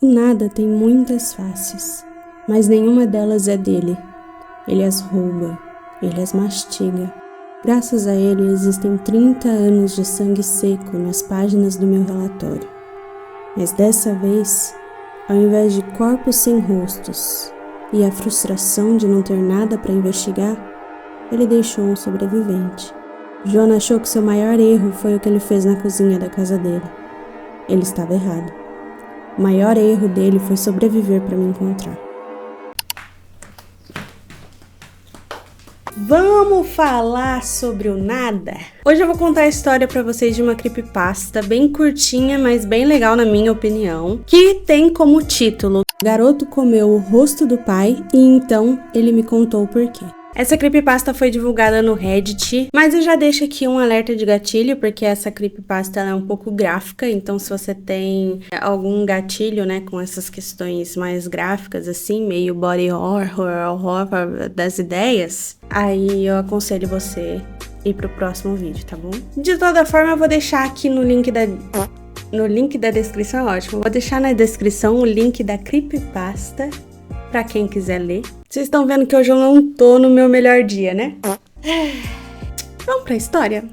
O nada tem muitas faces, mas nenhuma delas é dele. Ele as rouba, ele as mastiga. Graças a ele existem 30 anos de sangue seco nas páginas do meu relatório. Mas dessa vez, ao invés de corpos sem rostos e a frustração de não ter nada para investigar, ele deixou um sobrevivente. Jonah achou que seu maior erro foi o que ele fez na cozinha da casa dele. Ele estava errado. O maior erro dele foi sobreviver para me encontrar. Vamos falar sobre o nada? Hoje eu vou contar a história pra vocês de uma creepypasta bem curtinha, mas bem legal na minha opinião, que tem como título: O garoto comeu o rosto do pai e então ele me contou o porquê. Essa creepypasta foi divulgada no Reddit, mas eu já deixo aqui um alerta de gatilho, porque essa creepypasta é um pouco gráfica, então se você tem algum gatilho, né, com essas questões mais gráficas, assim, meio body horror das ideias, aí eu aconselho você ir pro próximo vídeo, tá bom? De toda forma, eu vou deixar aqui no link da descrição, ótimo, vou deixar na descrição o link da creepypasta, pra quem quiser ler. Vocês estão vendo que hoje eu não tô no meu melhor dia, né? Vamos pra história?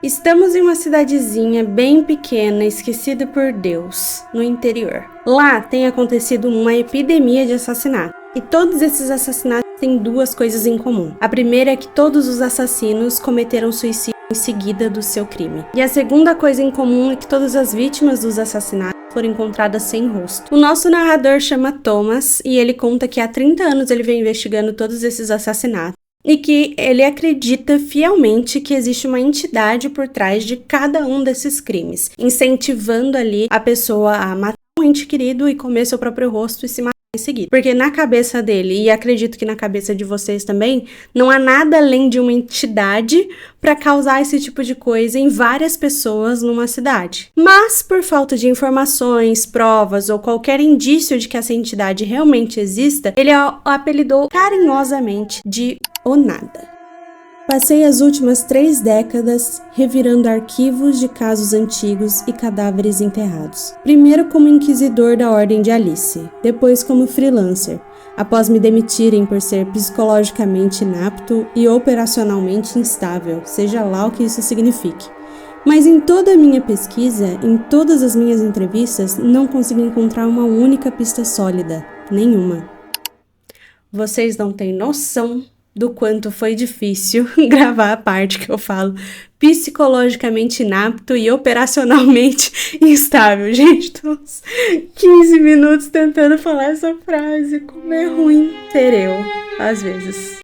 Estamos em uma cidadezinha bem pequena, esquecida por Deus, no interior. Lá tem acontecido uma epidemia de assassinato. E todos esses assassinatos têm duas coisas em comum. A primeira é que todos os assassinos cometeram suicídio em seguida do seu crime. E a segunda coisa em comum é que todas as vítimas dos assassinatos foram encontradas sem rosto. O nosso narrador chama Thomas e ele conta que há 30 anos ele vem investigando todos esses assassinatos e que ele acredita fielmente que existe uma entidade por trás de cada um desses crimes, incentivando ali a pessoa a matar um ente querido e comer seu próprio rosto e se matar em seguida. Porque na cabeça dele, e acredito que na cabeça de vocês também, não há nada além de uma entidade para causar esse tipo de coisa em várias pessoas numa cidade. Mas, por falta de informações, provas ou qualquer indício de que essa entidade realmente exista, ele a apelidou carinhosamente de O Nada. Passei as últimas 3 décadas revirando arquivos de casos antigos e cadáveres enterrados. Primeiro como inquisidor da Ordem de Alice, depois como freelancer, após me demitirem por ser psicologicamente inapto e operacionalmente instável, seja lá o que isso signifique. Mas em toda a minha pesquisa, em todas as minhas entrevistas, não consegui encontrar uma única pista sólida, nenhuma. Vocês não têm noção do quanto foi difícil gravar a parte que eu falo psicologicamente inapto e operacionalmente instável. Gente, tô uns 15 minutos tentando falar essa frase, como é ruim ser eu, às vezes.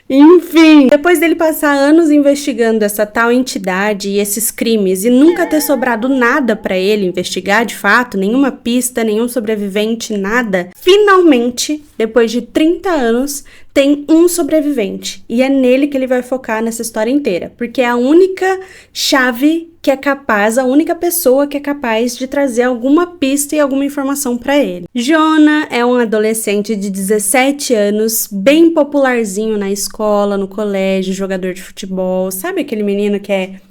Enfim, depois dele passar anos investigando essa tal entidade e esses crimes e nunca ter sobrado nada pra ele investigar de fato, nenhuma pista, nenhum sobrevivente, nada, finalmente, depois de 30 anos, tem um sobrevivente. E é nele que ele vai focar nessa história inteira, porque é a única chave que é capaz, a única pessoa que é capaz de trazer alguma pista e alguma informação pra ele. Jonah é um adolescente de 17 anos, bem popularzinho na escola, no colégio, jogador de futebol. Sabe aquele menino que é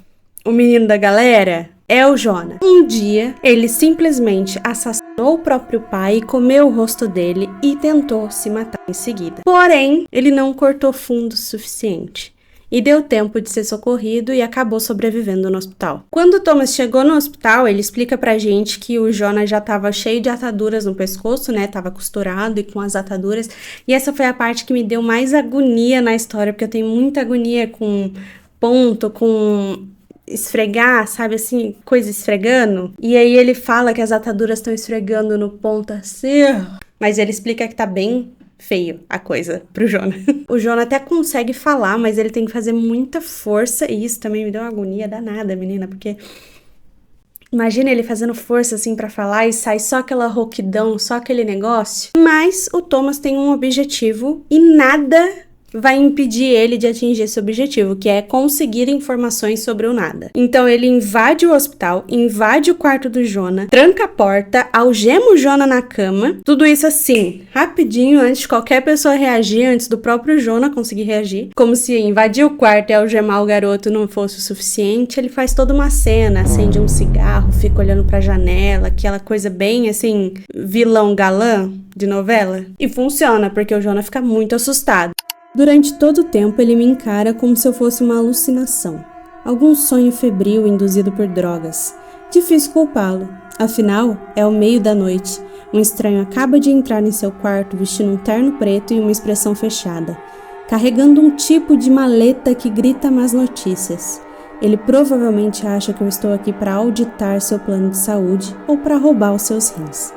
o menino da galera? É o Jonah. Um dia, ele simplesmente assassinou o próprio pai, comeu o rosto dele e tentou se matar em seguida. Porém, ele não cortou fundo o suficiente e deu tempo de ser socorrido e acabou sobrevivendo no hospital. Quando o Thomas chegou no hospital, ele explica pra gente que o Jonah já tava cheio de ataduras no pescoço, né? Tava costurado e com as ataduras. E essa foi a parte que me deu mais agonia na história, porque eu tenho muita agonia com ponto, com esfregar, sabe assim, coisa esfregando. E aí ele fala que as ataduras estão esfregando no ponto assim, mas ele explica que tá bem feio a coisa pro Jonah. O Jonah até consegue falar, mas ele tem que fazer muita força, e isso também me deu uma agonia danada, menina, porque imagina ele fazendo força assim pra falar e sai só aquela rouquidão, só aquele negócio. Mas o Thomas tem um objetivo e nada vai impedir ele de atingir esse objetivo, que é conseguir informações sobre o nada. Então ele invade o hospital, invade o quarto do Jonah, tranca a porta, algema o Jonah na cama, tudo isso assim, rapidinho, antes de qualquer pessoa reagir, antes do próprio Jonah conseguir reagir. Como se invadir o quarto e algemar o garoto não fosse o suficiente, ele faz toda uma cena, acende um cigarro, fica olhando pra janela, aquela coisa bem assim, vilão galã de novela. E funciona, porque o Jonah fica muito assustado. Durante todo o tempo ele me encara como se eu fosse uma alucinação, algum sonho febril induzido por drogas. Difícil culpá-lo, afinal é o meio da noite. Um estranho acaba de entrar em seu quarto vestindo um terno preto e uma expressão fechada, carregando um tipo de maleta que grita más notícias. Ele provavelmente acha que eu estou aqui para auditar seu plano de saúde ou para roubar os seus rins.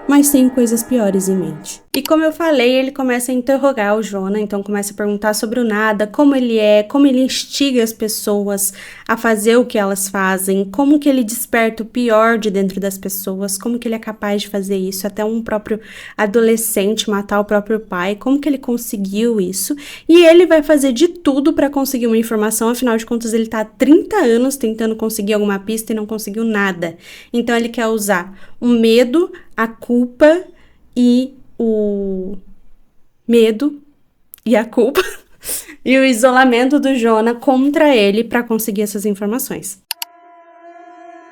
Mas tem coisas piores em mente. E como eu falei, ele começa a interrogar o Jonah, então começa a perguntar sobre o nada, como ele é, como ele instiga as pessoas a fazer o que elas fazem, como que ele desperta o pior de dentro das pessoas, como que ele é capaz de fazer isso, até um próprio adolescente matar o próprio pai, como que ele conseguiu isso. E ele vai fazer de tudo para conseguir uma informação, afinal de contas ele tá há 30 anos tentando conseguir alguma pista e não conseguiu nada. Então ele quer usar o medo, a culpa e o medo e a culpa e o isolamento do Jonah contra ele para conseguir essas informações.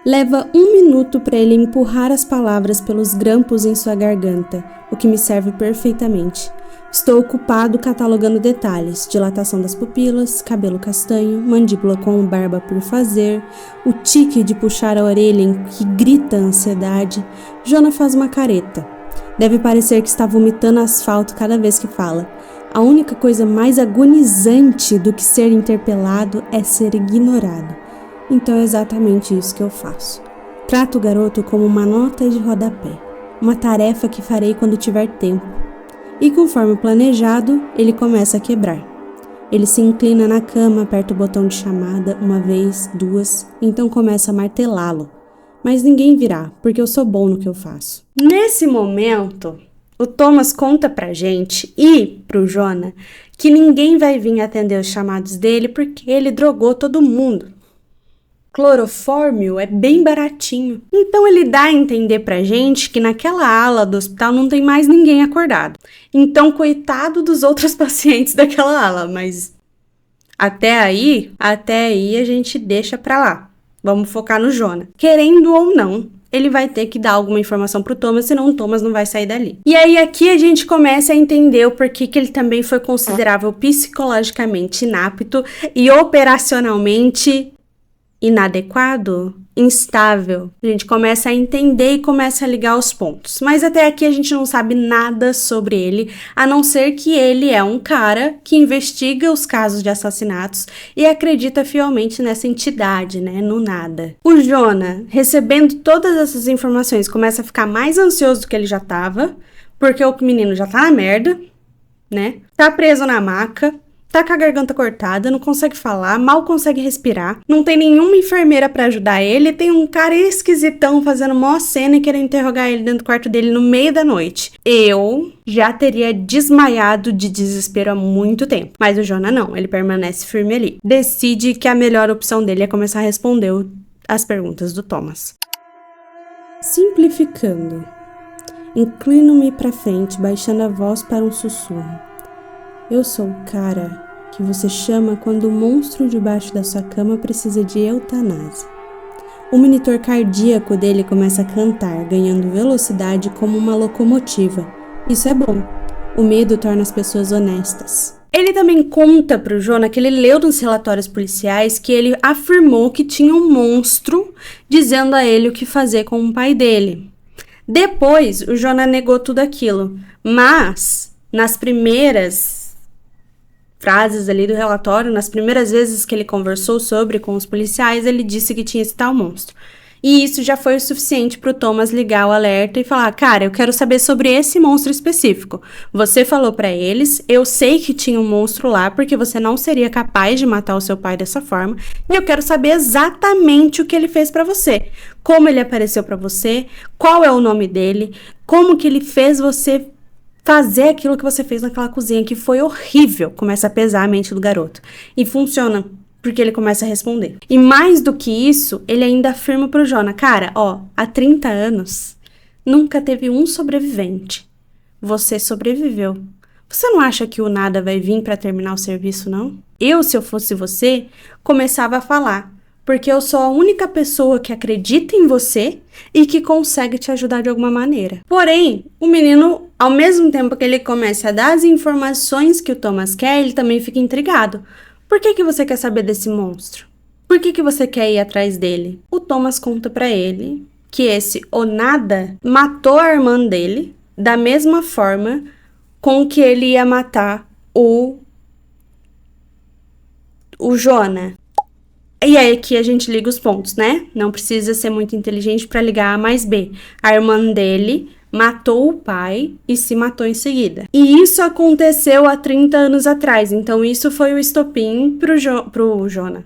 Leva 1 minuto para ele empurrar as palavras pelos grampos em sua garganta, o que me serve perfeitamente. Estou ocupado catalogando detalhes, dilatação das pupilas, cabelo castanho, mandíbula com barba por fazer, o tique de puxar a orelha em que grita a ansiedade. Jonah faz uma careta. Deve parecer que está vomitando asfalto cada vez que fala. A única coisa mais agonizante do que ser interpelado é ser ignorado. Então é exatamente isso que eu faço. Trato o garoto como uma nota de rodapé, uma tarefa que farei quando tiver tempo. E conforme planejado, ele começa a quebrar. Ele se inclina na cama, aperta o botão de chamada, 1 vez, 2, então começa a martelá-lo. Mas ninguém virá, porque eu sou bom no que eu faço. Nesse momento, o Thomas conta pra gente e pro Jonah que ninguém vai vir atender os chamados dele porque ele drogou todo mundo. Clorofórmio é bem baratinho. Então ele dá a entender pra gente que naquela ala do hospital não tem mais ninguém acordado. Então coitado dos outros pacientes daquela ala, mas até aí a gente deixa pra lá. Vamos focar no Jonah. Querendo ou não, ele vai ter que dar alguma informação pro Thomas, senão o Thomas não vai sair dali. E aí aqui a gente começa a entender o porquê que ele também foi considerável psicologicamente inapto e operacionalmente inadequado, instável. A gente começa a entender e começa a ligar os pontos. Mas até aqui a gente não sabe nada sobre ele, a não ser que ele é um cara que investiga os casos de assassinatos e acredita fielmente nessa entidade, né, no nada. O Jonah, recebendo todas essas informações, começa a ficar mais ansioso do que ele já tava, porque o menino já tá na merda, né, tá preso na maca, tá com a garganta cortada, não consegue falar, mal consegue respirar, não tem nenhuma enfermeira pra ajudar ele, tem um cara esquisitão fazendo mó cena e querendo interrogar ele dentro do quarto dele no meio da noite. Eu já teria desmaiado de desespero há muito tempo, mas o Jonah não, ele permanece firme ali. Decide que a melhor opção dele é começar a responder as perguntas do Thomas. Simplificando, inclino-me pra frente, baixando a voz para um sussurro. Eu sou o cara que você chama quando o monstro debaixo da sua cama precisa de eutanásia. O monitor cardíaco dele começa a cantar, ganhando velocidade como uma locomotiva. Isso é bom. O medo torna as pessoas honestas. Ele também conta pro Jonah que ele leu nos relatórios policiais que ele afirmou que tinha um monstro dizendo a ele o que fazer com o pai dele. Depois, o Jonah negou tudo aquilo, mas nas primeiras frases ali do relatório, nas primeiras vezes que ele conversou com os policiais, ele disse que tinha esse tal monstro. E isso já foi o suficiente para o Thomas ligar o alerta e falar, cara, eu quero saber sobre esse monstro específico. Você falou para eles, eu sei que tinha um monstro lá, porque você não seria capaz de matar o seu pai dessa forma, e eu quero saber exatamente o que ele fez para você. Como ele apareceu para você, qual é o nome dele, como que ele fez você fazer aquilo que você fez naquela cozinha, que foi horrível. Começa a pesar a mente do garoto. E funciona, porque ele começa a responder. E mais do que isso, ele ainda afirma pro Jonah, cara, ó, há 30 anos, nunca teve um sobrevivente. Você sobreviveu. Você não acha que o nada vai vir pra terminar o serviço, não? Eu, se eu fosse você, começava a falar, porque eu sou a única pessoa que acredita em você e que consegue te ajudar de alguma maneira. Porém, o menino, ao mesmo tempo que ele começa a dar as informações que o Thomas quer, ele também fica intrigado. Por que você quer saber desse monstro? Por que você quer ir atrás dele? O Thomas conta pra ele que esse Onada matou a irmã dele da mesma forma com que ele ia matar o Jonah. E aí aqui a gente liga os pontos, né? Não precisa ser muito inteligente para ligar A mais B. A irmã dele matou o pai e se matou em seguida. E isso aconteceu há 30 anos atrás. Então isso foi o estopim pro Jonah.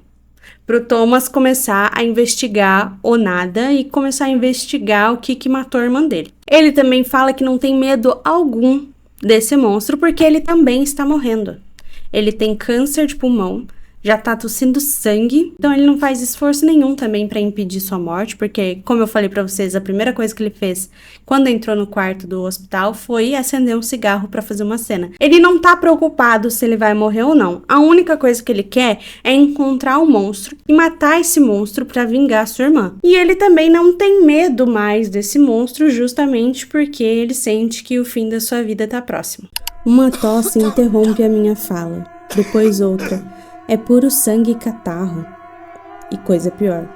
Pro Thomas começar a investigar o nada e começar a investigar o que matou a irmã dele. Ele também fala que não tem medo algum desse monstro porque ele também está morrendo. Ele tem câncer de pulmão, já tá tossindo sangue, então ele não faz esforço nenhum também pra impedir sua morte, porque, como eu falei pra vocês, a primeira coisa que ele fez quando entrou no quarto do hospital foi acender um cigarro pra fazer uma cena. Ele não tá preocupado se ele vai morrer ou não. A única coisa que ele quer é encontrar o monstro e matar esse monstro pra vingar sua irmã. E ele também não tem medo mais desse monstro, justamente porque ele sente que o fim da sua vida tá próximo. Uma tosse interrompe a minha fala, depois outra. É puro sangue e catarro. E coisa pior.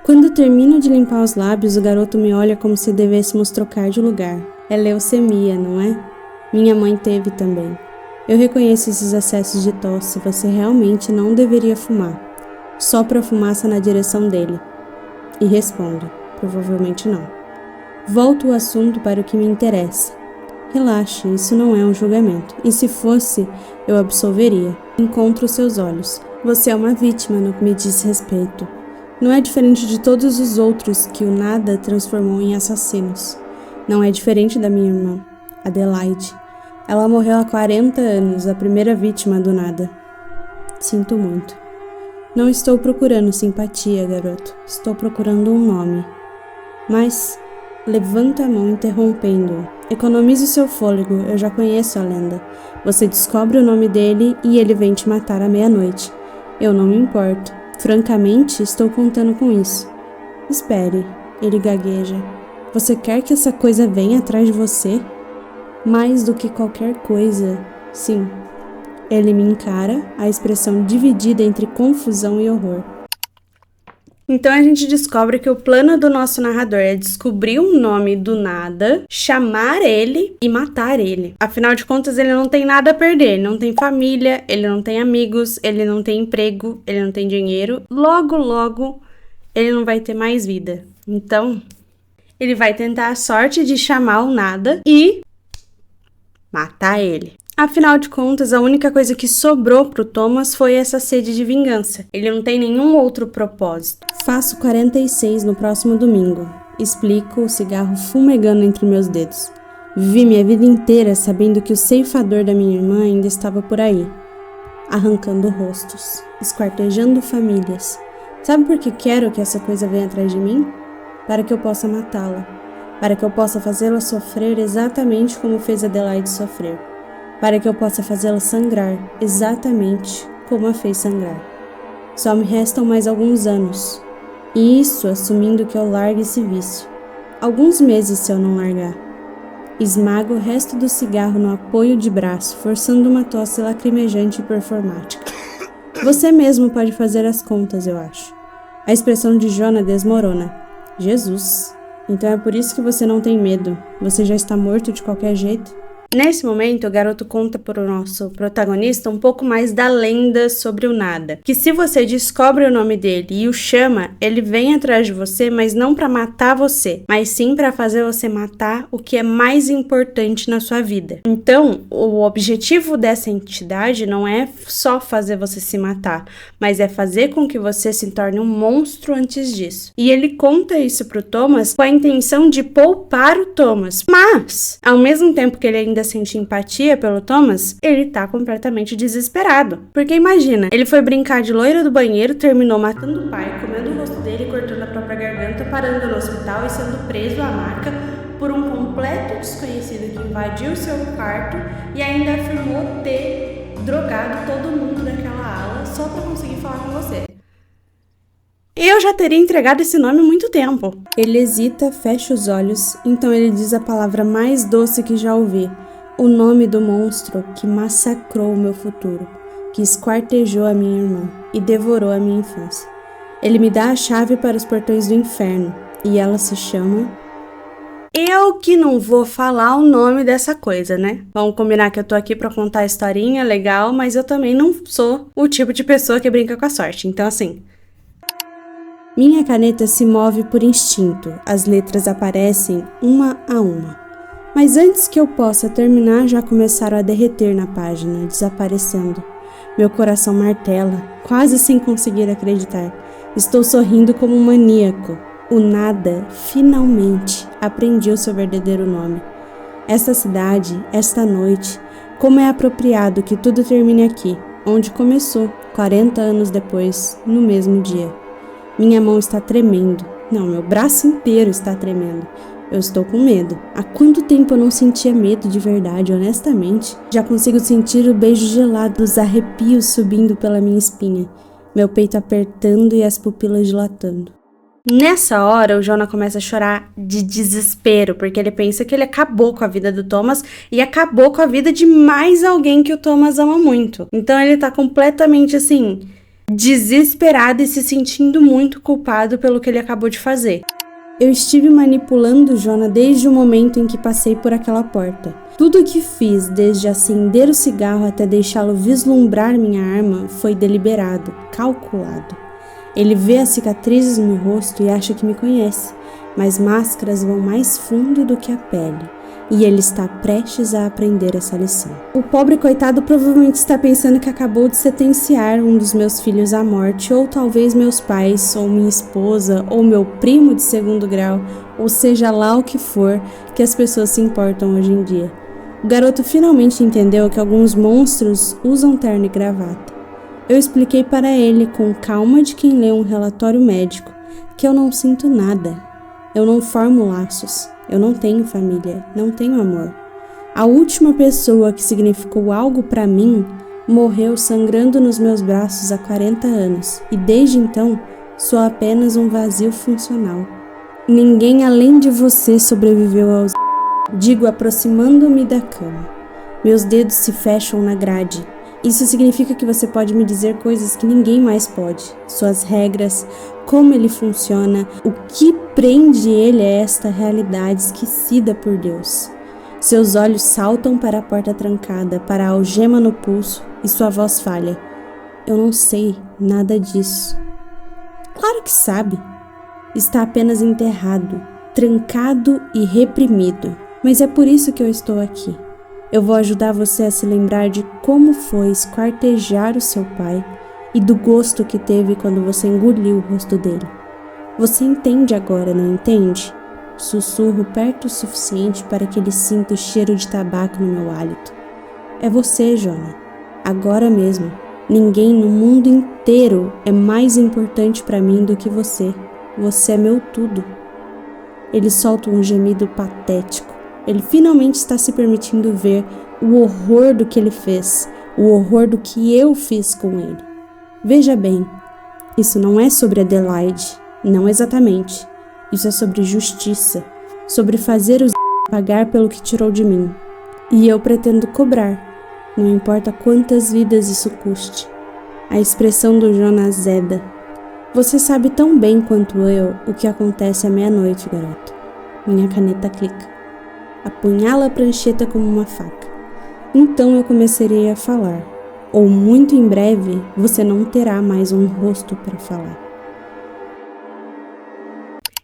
Quando termino de limpar os lábios, o garoto me olha como se devêssemos trocar de lugar. É leucemia, não é? Minha mãe teve também. Eu reconheço esses acessos de tosse. Você realmente não deveria fumar. Sopro a fumaça na direção dele. E respondo. Provavelmente não. Volto o assunto para o que me interessa. Relaxe, isso não é um julgamento. E se fosse, eu absolveria. Encontro seus olhos. Você é uma vítima no que me diz respeito. Não é diferente de todos os outros que o nada transformou em assassinos. Não é diferente da minha irmã, Adelaide. Ela morreu há 40 anos, a primeira vítima do nada. Sinto muito. Não estou procurando simpatia, garoto. Estou procurando um nome. Mas levanta a mão interrompendo-o. Economize o seu fôlego, eu já conheço a lenda. Você descobre o nome dele e ele vem te matar à meia-noite. Eu não me importo. Francamente, estou contando com isso. Espere, ele gagueja. Você quer que essa coisa venha atrás de você? Mais do que qualquer coisa, sim. Ele me encara, a expressão dividida entre confusão e horror. Então a gente descobre que o plano do nosso narrador é descobrir o nome do nada, chamar ele e matar ele. Afinal de contas, ele não tem nada a perder, ele não tem família, ele não tem amigos, ele não tem emprego, ele não tem dinheiro. Logo, ele não vai ter mais vida. Então, ele vai tentar a sorte de chamar o nada e matar ele. Afinal de contas, a única coisa que sobrou pro Thomas foi essa sede de vingança. Ele não tem nenhum outro propósito. Faço 46 no próximo domingo. Explico, o cigarro fumegando entre meus dedos. Vivi minha vida inteira sabendo que o ceifador da minha irmã ainda estava por aí. Arrancando rostos, esquartejando famílias. Sabe por que quero que essa coisa venha atrás de mim? Para que eu possa matá-la. Para que eu possa fazê-la sofrer exatamente como fez Adelaide sofrer. Para que eu possa fazê-la sangrar, exatamente como a fez sangrar. Só me restam mais alguns anos, e isso assumindo que eu largue esse vício. Alguns meses se eu não largar. Esmago o resto do cigarro no apoio de braço, forçando uma tosse lacrimejante e performática. Você mesmo pode fazer as contas, eu acho. A expressão de Jonah desmorona. Jesus, então é por isso que você não tem medo. Você já está morto de qualquer jeito? Nesse momento, o garoto conta para o nosso protagonista um pouco mais da lenda sobre o nada. Que se você descobre o nome dele e o chama, ele vem atrás de você, mas não para matar você, mas sim para fazer você matar o que é mais importante na sua vida. Então, o objetivo dessa entidade não é só fazer você se matar, mas é fazer com que você se torne um monstro antes disso. E ele conta isso pro Thomas com a intenção de poupar o Thomas. Mas, ao mesmo tempo que ele ainda sente empatia pelo Thomas, ele tá completamente desesperado. Porque imagina, ele foi brincar de loira do banheiro, terminou matando o pai, comendo o rosto dele, cortando a própria garganta, parando no hospital e sendo preso à maca por um completo desconhecido que invadiu seu quarto e ainda afirmou ter drogado todo mundo daquela ala só pra conseguir falar com você. Eu já teria entregado esse nome há muito tempo. Ele hesita, fecha os olhos, então ele diz a palavra mais doce que já ouvi. O nome do monstro que massacrou o meu futuro, que esquartejou a minha irmã e devorou a minha infância. Ele me dá a chave para os portões do inferno, e ela se chama... Eu que não vou falar o nome dessa coisa, né? Vamos combinar que eu tô aqui pra contar a historinha legal, mas eu também não sou o tipo de pessoa que brinca com a sorte, então assim... Minha caneta se move por instinto, as letras aparecem uma a uma. Mas antes que eu possa terminar, já começaram a derreter na página, desaparecendo. Meu coração martela, quase sem conseguir acreditar. Estou sorrindo como um maníaco. O nada, finalmente, aprendi o seu verdadeiro nome. Esta cidade, esta noite, como é apropriado que tudo termine aqui, onde começou, 40 anos depois, no mesmo dia. Minha mão está tremendo. Não, meu braço inteiro está tremendo. Eu estou com medo. Há quanto tempo eu não sentia medo de verdade, honestamente? Já consigo sentir o beijo gelado, os arrepios subindo pela minha espinha. Meu peito apertando e as pupilas dilatando. Nessa hora, o Jonah começa a chorar de desespero, porque ele pensa que ele acabou com a vida do Thomas e acabou com a vida de mais alguém que o Thomas ama muito. Então ele tá completamente assim... desesperado e se sentindo muito culpado pelo que ele acabou de fazer. Eu estive manipulando o Jonah desde o momento em que passei por aquela porta. Tudo o que fiz, desde acender o cigarro até deixá-lo vislumbrar minha arma, foi deliberado, calculado. Ele vê as cicatrizes no meu rosto e acha que me conhece, mas máscaras vão mais fundo do que a pele. E ele está prestes a aprender essa lição. O pobre coitado provavelmente está pensando que acabou de sentenciar um dos meus filhos à morte, ou talvez meus pais, ou minha esposa, ou meu primo de segundo grau, ou seja lá o que for que as pessoas se importam hoje em dia. O garoto finalmente entendeu que alguns monstros usam terno e gravata. Eu expliquei para ele, com calma de quem lê um relatório médico, que eu não sinto nada. Eu não formo laços. Eu não tenho família, não tenho amor. A última pessoa que significou algo para mim morreu sangrando nos meus braços há 40 anos e desde então sou apenas um vazio funcional. Ninguém além de você sobreviveu aos... Digo aproximando-me da cama. Meus dedos se fecham na grade. Isso significa que você pode me dizer coisas que ninguém mais pode. Suas regras, como ele funciona, o que prende ele a esta realidade esquecida por Deus. Seus olhos saltam para a porta trancada, para a algema no pulso, e sua voz falha. Eu não sei nada disso. Claro que sabe. Está apenas enterrado, trancado e reprimido. Mas é por isso que eu estou aqui. Eu vou ajudar você a se lembrar de como foi esquartejar o seu pai e do gosto que teve quando você engoliu o rosto dele. Você entende agora, não entende? Sussurro perto o suficiente para que ele sinta o cheiro de tabaco no meu hálito. É você, Jonah. Agora mesmo. Ninguém no mundo inteiro é mais importante para mim do que você. Você é meu tudo. Ele solta um gemido patético. Ele finalmente está se permitindo ver o horror do que ele fez, o horror do que eu fiz com ele. Veja bem, isso não é sobre Adelaide, não exatamente. Isso é sobre justiça, sobre fazer os pagar pelo que tirou de mim. E eu pretendo cobrar, não importa quantas vidas isso custe. A expressão do Jonah azeda. Você sabe tão bem quanto eu o que acontece à meia-noite, garoto. Minha caneta clica. Apunhala a prancheta como uma faca. Então eu começarei a falar. Ou muito em breve, você não terá mais um rosto para falar.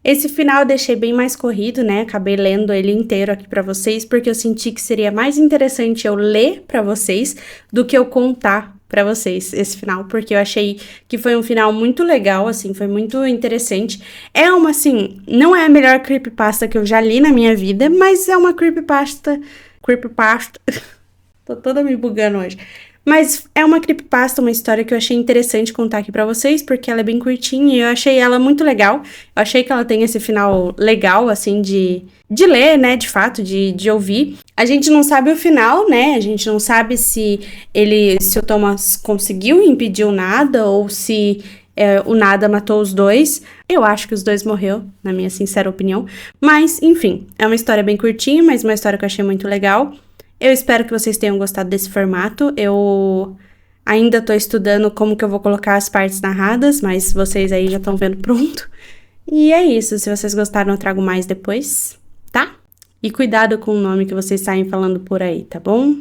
Esse final eu deixei bem mais corrido, né? Acabei lendo ele inteiro aqui pra vocês, porque eu senti que seria mais interessante eu ler pra vocês do que eu contar pra vocês esse final, porque eu achei que foi um final muito legal, assim, foi muito interessante. É uma, assim, não é a melhor creepypasta que eu já li na minha vida, mas é uma creepypasta creepypasta. Tô toda me bugando hoje. Mas é uma creepypasta, uma história que eu achei interessante contar aqui pra vocês, porque ela é bem curtinha e eu achei ela muito legal. Eu achei que ela tem esse final legal, assim, de ler, né, de fato, de ouvir. A gente não sabe o final, né, a gente não sabe se o Thomas conseguiu impedir o Nada ou se o Nada matou os dois. Eu acho que os dois morreu, na minha sincera opinião. Mas, enfim, é uma história bem curtinha, mas uma história que eu achei muito legal. Eu espero que vocês tenham gostado desse formato. Eu ainda tô estudando como que eu vou colocar as partes narradas, mas vocês aí já estão vendo pronto. E é isso. Se vocês gostaram, eu trago mais depois, tá? E cuidado com o nome que vocês saem falando por aí, tá bom?